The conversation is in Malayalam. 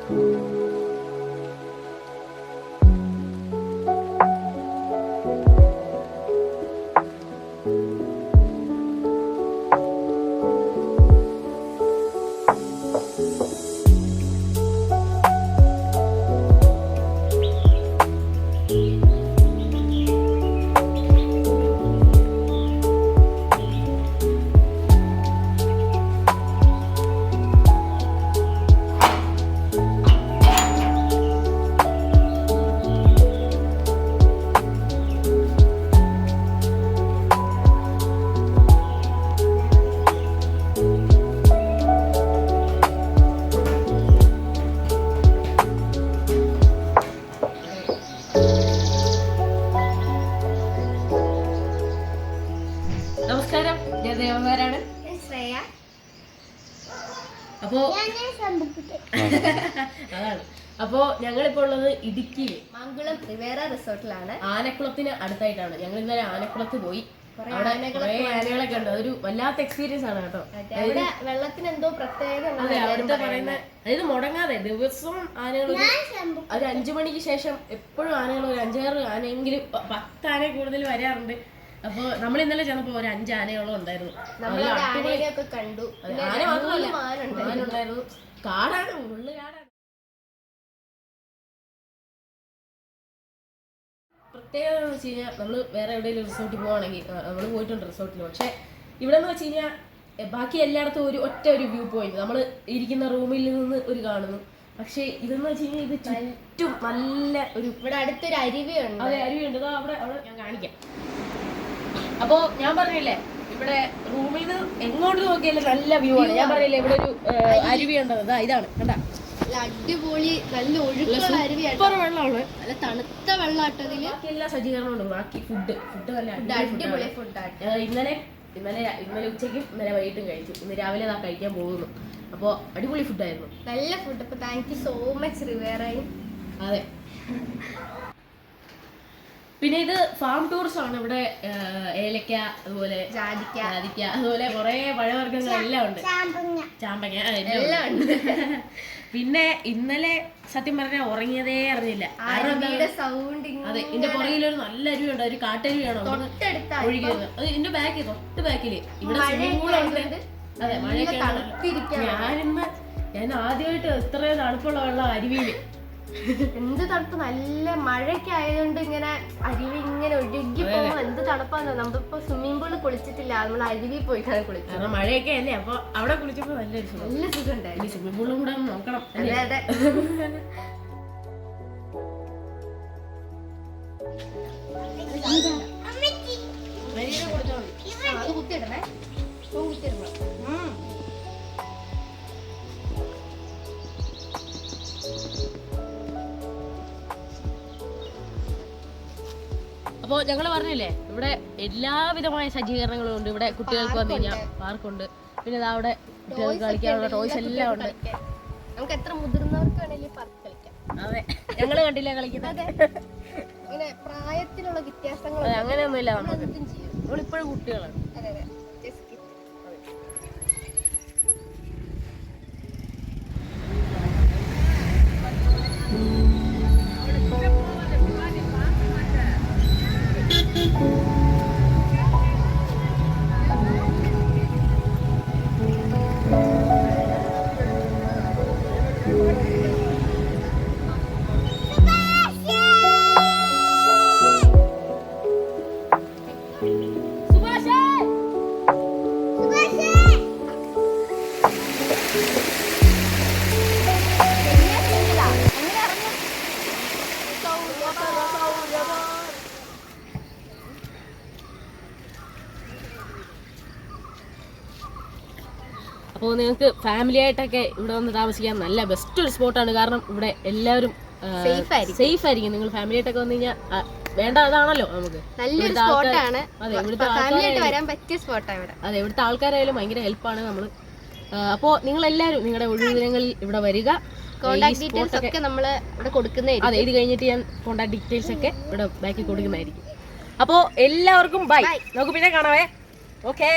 നമസ്കാരം, ഞാൻ ദേവന്മാരാണ്. അപ്പോ ഞങ്ങളിപ്പോ ഉള്ളത് ഇടുക്കിയില് മംഗളം റിവേറ റിസോർട്ടിലാണ്. ആനക്കുളത്തിന് അടുത്തായിട്ടാണ്. ഞങ്ങൾ ഇന്നലെ ആനക്കുളത്ത് പോയി. അവിടെ ആനകളൊക്കെ ഉണ്ട്. അതൊരു വല്ലാത്ത എക്സ്പീരിയൻസ് ആണ് കേട്ടോ. വെള്ളത്തിന് എന്തോ പ്രത്യേകത. അതെ, അവിടുത്തെ പറയുന്ന അതായത് മുടങ്ങാതെ ദിവസവും ആനകൾ ഒരു 5 മണിക്ക് ശേഷം എപ്പോഴും ആനകൾ ഒരു 5-6 ആനയെങ്കിലും 10 ആന കൂടുതൽ വരാറുണ്ട്. അപ്പൊ നമ്മൾ ഇന്നലെ ചെന്നപ്പോ ഒരു 5 ആനയോളം ഉണ്ടായിരുന്നു. കണ്ടു. ആന മാത്രമല്ല, ആനുണ്ടായിരുന്നു. കാടാണ്, ഉള്ളു കാടാണ്. പ്രത്യേകത എന്ന് വെച്ച് കഴിഞ്ഞാൽ നമ്മള് വേറെ എവിടെയെങ്കിലും റിസോർട്ടിൽ പോവാണെങ്കിൽ നമ്മൾ പോയിട്ടുണ്ട് റിസോർട്ടിൽ. പക്ഷെ ഇവിടെ എന്ന് വെച്ച് കഴിഞ്ഞാൽ ബാക്കി എല്ലായിടത്തും ഒറ്റ ഒരു വ്യൂ പോയിന്റ് നമ്മൾ ഇരിക്കുന്ന റൂമിൽ നിന്ന് ഒരു കാണുന്നു. പക്ഷെ ഇതെന്ന് വെച്ച് കഴിഞ്ഞാൽ ഇത് ചുറ്റും നല്ല ഒരു ഇവിടെ അടുത്തൊരു അരുവിയുണ്ട്. അതെ, അരുവിയുണ്ട്. അവിടെ ഞാൻ കാണിക്കാം. അപ്പോ ഞാൻ പറഞ്ഞില്ലേ, ഇവിടെ റൂമിൽ നിന്ന് എങ്ങോട്ട് നോക്കിയാലും നല്ല വ്യൂ ആണ്. ഞാൻ പറഞ്ഞില്ലേ ഇവിടെ ഒരു അരുവി ഉണ്ടത്. ഇതാണ് കണ്ട, അടിപൊളി നല്ല ഒഴുക്കുള്ള അരുവിയാണ്. വെള്ളമാണ്, നല്ല തണുത്ത വെള്ളാട്ടതില്. ബാക്കി എല്ലാ സജ്ജീകരണവും ഉണ്ട്. ബാക്കി ഫുഡ് നല്ല അടിപൊളി ഫുഡാണ്. ഇന്നലെ ഉച്ചയ്ക്കും ഇന്നലെ വൈകിട്ടും കഴിച്ചു. ഇന്ന് രാവിലെ കഴിക്കാൻ പോകുന്നു. അപ്പോൾ അടിപൊളി ഫുഡായിരുന്നു, നല്ല ഫുഡ്. അപ്പൊ താങ്ക് യു സോ മച്ച് റിവേറയും. അതെ. പിന്നെ ഇത് ഫാം ടൂറിസം ആണ്. ഇവിടെ ഏലക്ക, അതുപോലെ ജാതിക്ക, അതുപോലെ കുറെ പഴവർഗ്ഗങ്ങളെല്ലാം ഉണ്ട്. ചാമ്പങ്ങ എല്ലാം ഉണ്ട്. പിന്നെ ഇന്നലെ സത്യം പറഞ്ഞാൽ ഉറങ്ങിയതേ അറിഞ്ഞില്ല. അതെ, ഇതിന്റെ പുറകിലൊരു നല്ല അരുവിയുണ്ട്. ഒരു കാട്ടരുവിയാണോ ഒഴുകിയത്. അത് ഇതിന്റെ തൊട്ട് ബാക്കില് ഇവിടെ സ്വിമ്മിംഗ്. അതെ, മഴയൊക്കെ. ഞാൻ ആദ്യമായിട്ട് ഇത്രയും തണുപ്പുള്ള വെള്ളം അരുവിയില്. എന്ത് തണുപ്പ്, നല്ല മഴയൊക്കെ ആയതുകൊണ്ട് ഇങ്ങനെ അരുവി ഇങ്ങനെ ഒഴുകി പോകുമ്പോ എന്ത് തണുപ്പാന്ന്. നമ്മളിപ്പോ സ്വിമ്മിംഗ് പൂളിൽ കുളിച്ചിട്ടില്ല, നമ്മൾ അരുവി പോയിട്ടാണ് കുളിച്ചത്. കാരണം മഴയൊക്കെ അല്ലേ. അപ്പൊ അവിടെ കുളിച്ചപ്പോ നല്ല സുഖം ഉണ്ടായിരുന്നു. സ്വിമ്മിംഗ് പൂളും കൂടെ നോക്കണം. അതെ അതെ. അത് കുത്തിയിടണേ, കുത്തിയിടണം. അപ്പോൾ ഞങ്ങൾ പറഞ്ഞില്ലേ, ഇവിടെ എല്ലാവിധമായ സജ്ജീകരണങ്ങളും ഉണ്ട്. ഇവിടെ കുട്ടികൾക്ക് വന്നു കഴിഞ്ഞാൽ പാർക്കുണ്ട്. പിന്നെ അവിടെ കുട്ടികൾക്ക് കളിക്കാനുള്ള ടോയ്സ് എല്ലാം ഉണ്ട്. നമുക്ക് എത്ര മുതിർന്നവർക്ക് വേണമെങ്കിലും പാർക്ക് കളിക്കാം. അതെ, ഞങ്ങൾ കണ്ടില്ല കളിക്കുന്നത്. അങ്ങനെ പ്രായത്തിലുള്ള വ്യത്യാസങ്ങൾ അങ്ങനെയൊന്നുമില്ല. നമ്മളിപ്പോഴും കുട്ടികളാണ്. അപ്പോൾ നിങ്ങൾക്ക് ഫാമിലി ആയിട്ടൊക്കെ ഇവിടെ വന്ന് താമസിക്കാൻ നല്ല ബെസ്റ്റ് ഒരു സ്പോട്ടാണ്. കാരണം ഇവിടെ എല്ലാവരും സേഫ് ആയിരിക്കും. നിങ്ങൾ ഫാമിലി ആയിട്ടൊക്കെ വന്നു കഴിഞ്ഞാൽ വേണ്ട അതാണല്ലോ നമുക്ക്. നല്ലൊരു സ്പോട്ടാണ്. അതെ, ഇവിടുത്തെ ആൾക്കാരായാലും ഭയങ്കര ഹെൽപ്പാണ് നമ്മൾ. അപ്പോൾ നിങ്ങളെല്ലാവരും നിങ്ങളുടെ ഒഴിവ് ദിനങ്ങളിൽ ഇവിടെ വരിക. കോൺടാക്ട് ഡീറ്റെയിൽസ് ഒക്കെ നമ്മൾ ഇവിടെ കൊടുക്കുന്നതായിരിക്കും. അതെ, ഇത് കഴിഞ്ഞിട്ട് ഞാൻ കോൺടാക്ട് ഡീറ്റെയിൽസ് ഒക്കെ ഇവിടെ ബാക്കി കൊടുക്കുന്നതായിരിക്കും. അപ്പോൾ എല്ലാവർക്കും ബൈ. നമുക്ക് പിന്നെ കാണാവേ. ഓക്കേ.